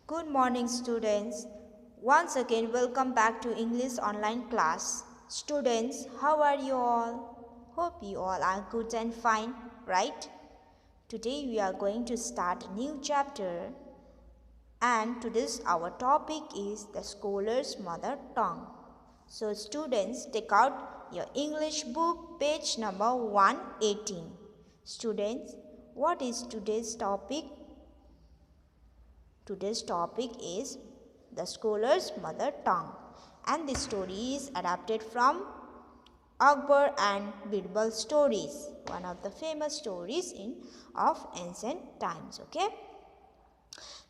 Good morning, students. Once again, welcome back to English online class. Students, how are you all? Hope you all are good and fine, right? Today, we are going to start a new chapter, and today's our topic is the scholar's mother tongue. So, students, take out your English book, page number 118. Students, what is today's topic? Today's topic is the scholar's mother tongue, and this story is adapted from Akbar and Birbal stories, one of the famous stories of ancient times. Okay.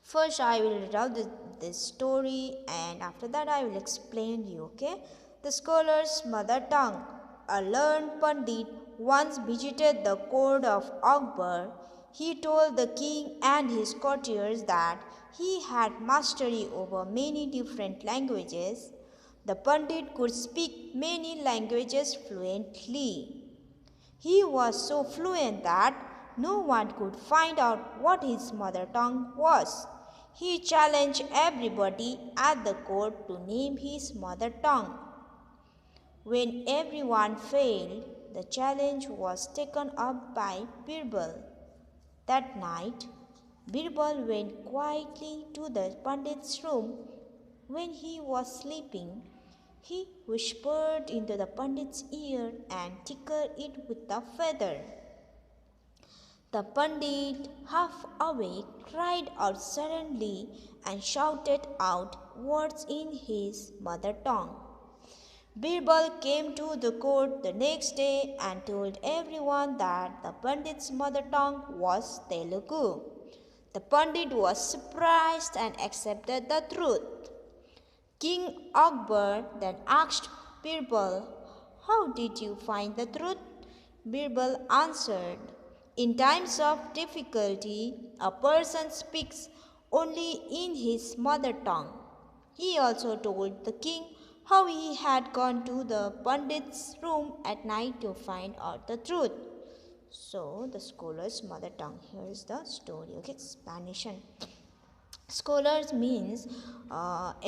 First, I will read out this story, and after that, I will explain you. Okay. The scholar's mother tongue. A learned Pandit once visited the court of Akbar. He told the king and his courtiers that he had mastery over many different languages. The Pandit could speak many languages fluently. He was so fluent that no one could find out what his mother tongue was. He challenged everybody at the court to name his mother tongue. When everyone failed, the challenge was taken up by Birbal. That night, Birbal went quietly to the Pandit's room. When he was sleeping, he whispered into the Pandit's ear and tickled it with a feather. The Pandit, half awake, cried out suddenly and shouted out words in his mother tongue. Birbal came to the court the next day and told everyone that the Pandit's mother tongue was Telugu. The Pandit was surprised and accepted the truth. King Akbar then asked Birbal, "How did you find the truth?" Birbal answered, "In times of difficulty, a person speaks only in his mother tongue." He also told the king how he had gone to the Pandit's room at night to find out the truth. So, the scholar's mother tongue. Here is the story. Okay, explanation. Scholars means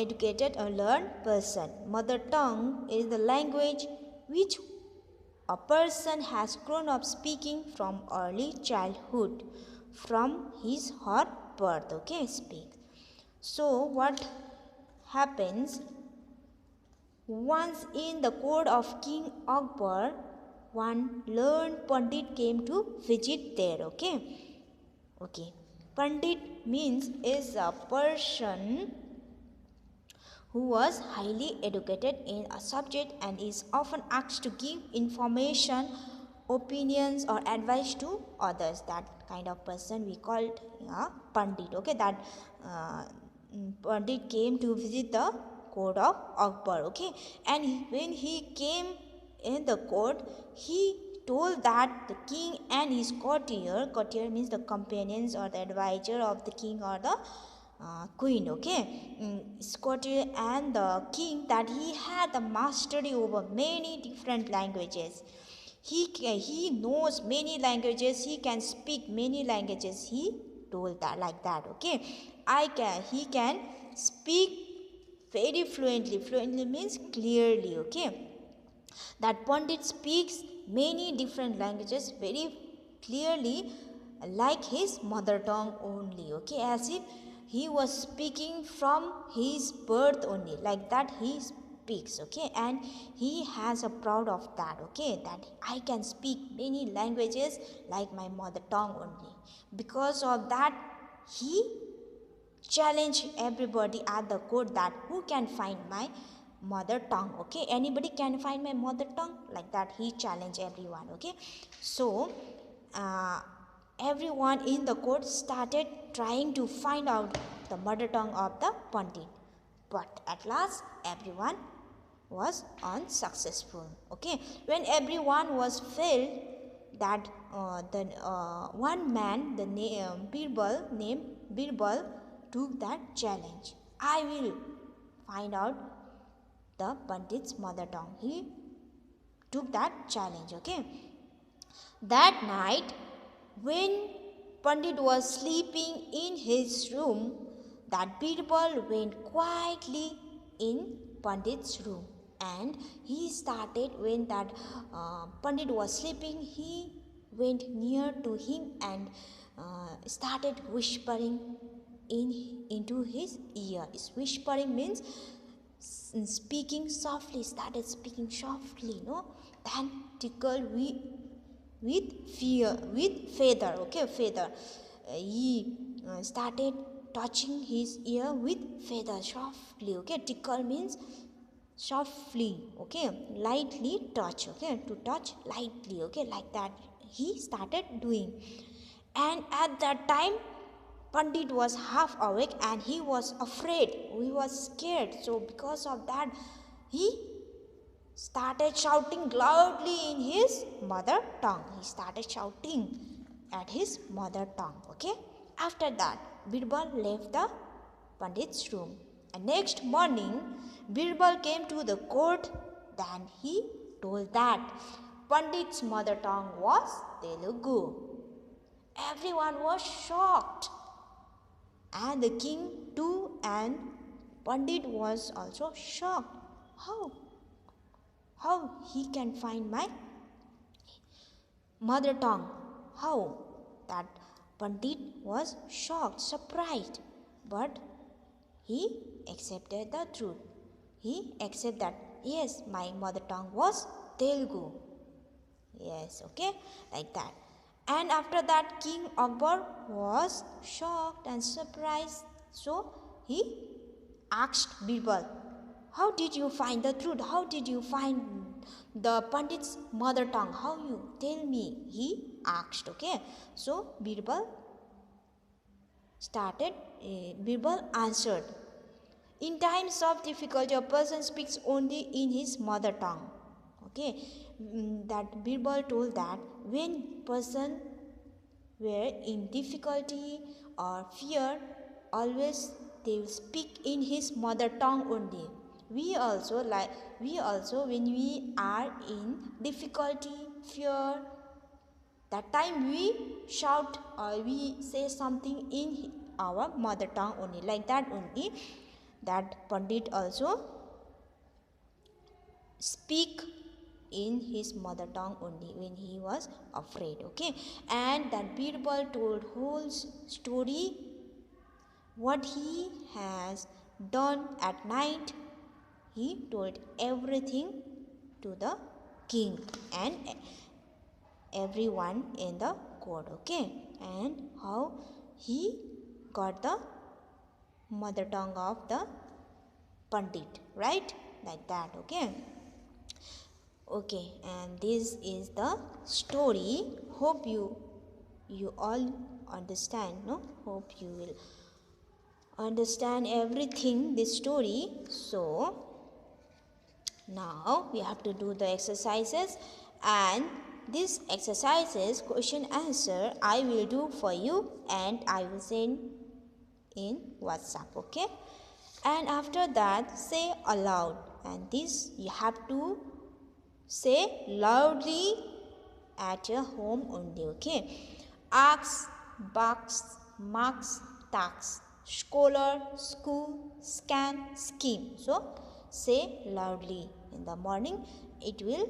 educated or learned person. Mother tongue is the language which a person has grown up speaking from early childhood, from his or birth. Okay, speak. So, what happens? Once in the court of King Akbar, one learned Pandit came to visit there. Okay. Pandit means is a person who was highly educated in a subject and is often asked to give information, opinions, or advice to others. That kind of person we called Pandit. Okay, that Pandit came to visit the court of Akbar. Okay, and when he came in the court, he told that the king and his courtier means the companions or the advisor of the king or the queen, okay, courtier and the king, that he had the mastery over many different languages. He knows many languages, he can speak many languages. He told that like that. Okay, he can speak very fluently. Fluently means clearly. Okay, that Pandit speaks many different languages very clearly, like his mother tongue only. Okay, as if he was speaking from his birth only, like that he speaks. Okay, and he has a proud of that. Okay, that I can speak many languages like my mother tongue only. Because of that, he challenge everybody at the court that who can find my mother tongue. Okay, anybody can find my mother tongue, like that he challenged everyone. Okay, so everyone in the court started trying to find out the mother tongue of the Pandit, but at last everyone was unsuccessful. Okay, when everyone was failed, that the one man, the name Birbal, named Birbal, took that challenge. I will find out the Pandit's mother tongue. He took that challenge. Okay, that night when Pandit was sleeping in his room, that Birbal went quietly in Pandit's room, and he started, when that Pandit was sleeping, he went near to him and started whispering into his ear. Whispering means speaking softly, started speaking softly, no? Then tickled with feather, okay, feather. He started touching his ear with feather softly, okay. Tickle means softly, okay, lightly touch, okay, to touch lightly, okay, like that he started doing. And at that time Pandit was half awake and he was afraid, he was scared. So because of that, he started shouting loudly in his mother tongue. He started shouting at his mother tongue, okay. After that, Birbal left the Pandit's room. And next morning, Birbal came to the court. Then he told that Pandit's mother tongue was Telugu. Everyone was shocked, and the king too, and Pandit was also shocked. How he can find my mother tongue? How? That Pandit was shocked, surprised, but he accepted the truth. He accepted that, yes, my mother tongue was Telugu. Yes, okay, like that. And after that, King Akbar was shocked and surprised. So he asked Birbal, how did you find the truth? How did you find the Pandit's mother tongue? How you tell me? He asked, okay. So Birbal answered, in times of difficulty, a person speaks only in his mother tongue. Okay, that Birbal told that when person were in difficulty or fear, always they will speak in his mother tongue only. We also when we are in difficulty, fear, that time we shout or we say something in our mother tongue only, like that only. That Pandit also speak in his mother tongue only when he was afraid, okay. And that Birbal told whole story, what he has done at night. He told everything to the king and everyone in the court, okay. And how he got the mother tongue of the Pandit, right, like that, okay. Okay, and this is the story. Hope you all understand, no? Hope you will understand everything, this story. So now we have to do the exercises, and these exercises, question answer, I will do for you and I will send in WhatsApp, okay. And after that, say aloud, and this you have to say loudly at your home only, okay. Ask, box, marks, tax, scholar, school, scan, scheme. So say loudly in the morning. It will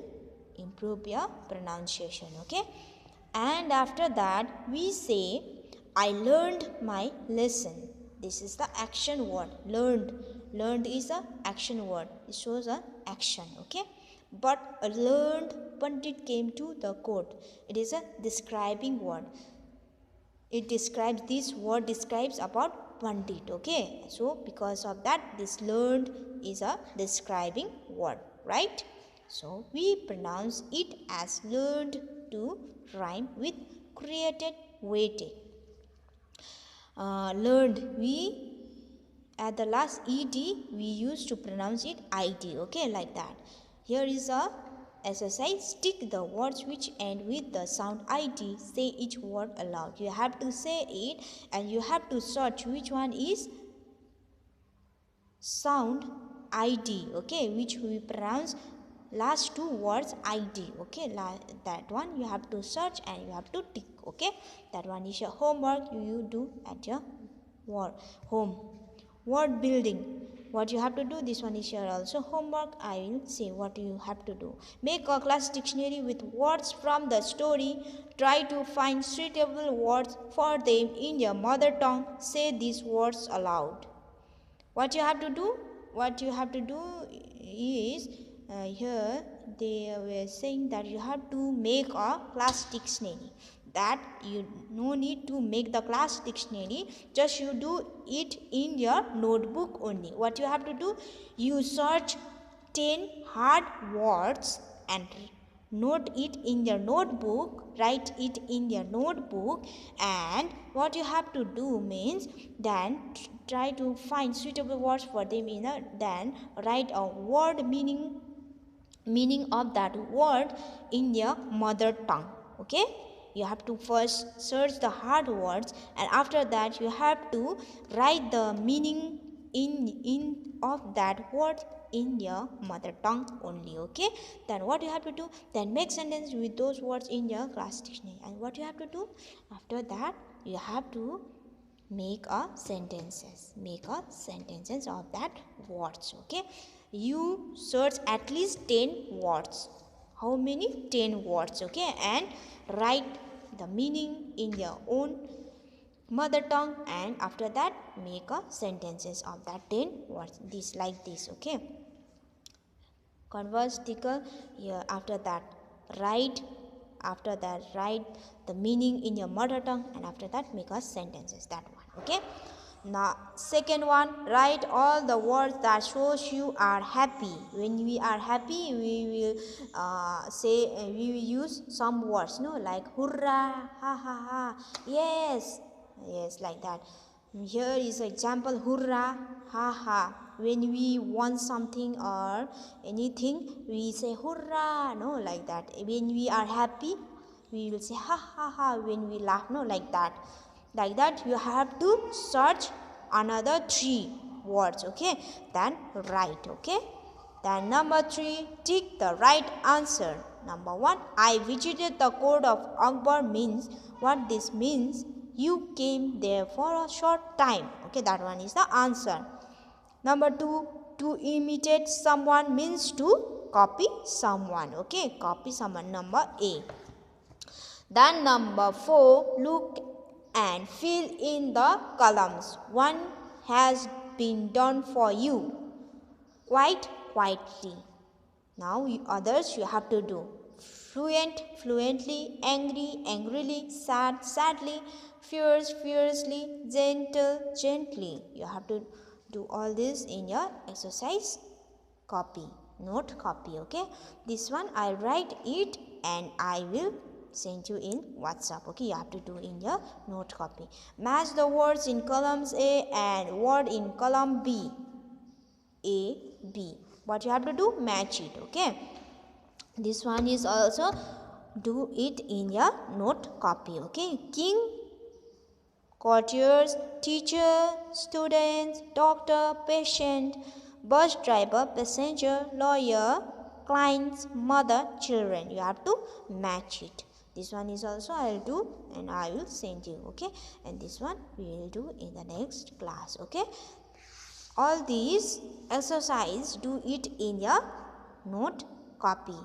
improve your pronunciation, okay. And after that, we say, I learned my lesson. This is the action word. Learned is a action word. It shows an action, okay. But a learned Pandit came to the court. It is a describing word. It describes, this word describes about Pandit, okay. So because of that, this learned is a describing word, right. So we pronounce it as learned to rhyme with created weighted. Learned, we at the last ed we used to pronounce it id, okay, like that. Here is a exercise. Stick the words which end with the sound id. Say each word aloud. You have to say it and you have to search which one is sound id, okay, which we pronounce last two words id, okay. That one you have to search and you have to tick, okay. That one is your homework you do at your home. word building. What you have to do, this one is here also homework. I will say what you have to do. Make a class dictionary with words from the story. Try to find suitable words for them in your mother tongue. Say these words aloud. What you have to do, is here they were saying that you have to make a class dictionary. That you no need to make the class dictionary, just you do it in your notebook only. What you have to do, you search 10 hard words and note it in your notebook, write it in your notebook. And what you have to do means, then try to find suitable words for them in a, then write a word meaning of that word in your mother tongue. Okay, you have to first search the hard words, and after that you have to write the meaning in of that word in your mother tongue only. Okay, then what you have to do, then make sentence with those words in your class dictionary. And what you have to do after that, you have to make a sentences of that words. Okay, you search at least 10 words. How many? 10 words. Okay, and write the meaning in your own mother tongue, and after that make a sentences of that 10 words, this like this. Okay, converse sticker here. After that write the meaning in your mother tongue, and after that make a sentences, that one. Okay, now second one, write all the words that shows you are happy. When we are happy, we will we will use some words, no, like hurrah, ha ha ha, yes, like that. Here is an example, hurrah, ha ha. When we want something or anything, we say hurrah, no, like that. When we are happy, we will say ha ha ha. When we laugh, no, like that. Like that, you have to search another 3 words. Okay, then write. Okay, then number 3, tick the right answer. Number 1, I visited the court of Akbar means what this means, you came there for a short time. Okay, that one is the answer. Number 2, to imitate someone means to copy someone. Okay, copy someone, number A. Then number 4, look and fill in the columns. One has been done for you. Quite quietly. Now others you have to do. Fluent, fluently, angry, angrily, sad, sadly, fierce, fiercely, gentle, gently. You have to do all this in your exercise copy, note copy. Okay, this one I'll write it and I will send you in WhatsApp. Okay, you have to do in your note copy. Match the words in columns A and word in column B. A, B. What you have to do? Match it. Okay, this one is also do it in your note copy. Okay, king, courtiers, teacher, students, doctor, patient, bus driver, passenger, lawyer, clients, mother, children. You have to match it. This one is also I will do and I will send you. Okay, and this one we will do in the next class. Okay, all these exercise do it in your note copy.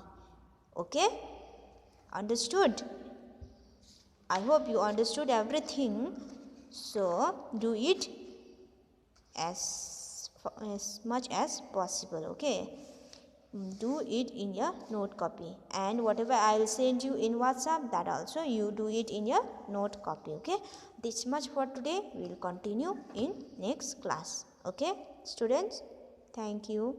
Okay, understood? I hope you understood everything. So do it as much as possible. Okay, do it in your note copy, and whatever I will send you in WhatsApp, that also you do it in your note copy. Okay, this much for today. We will continue in next class. Okay, students, thank you.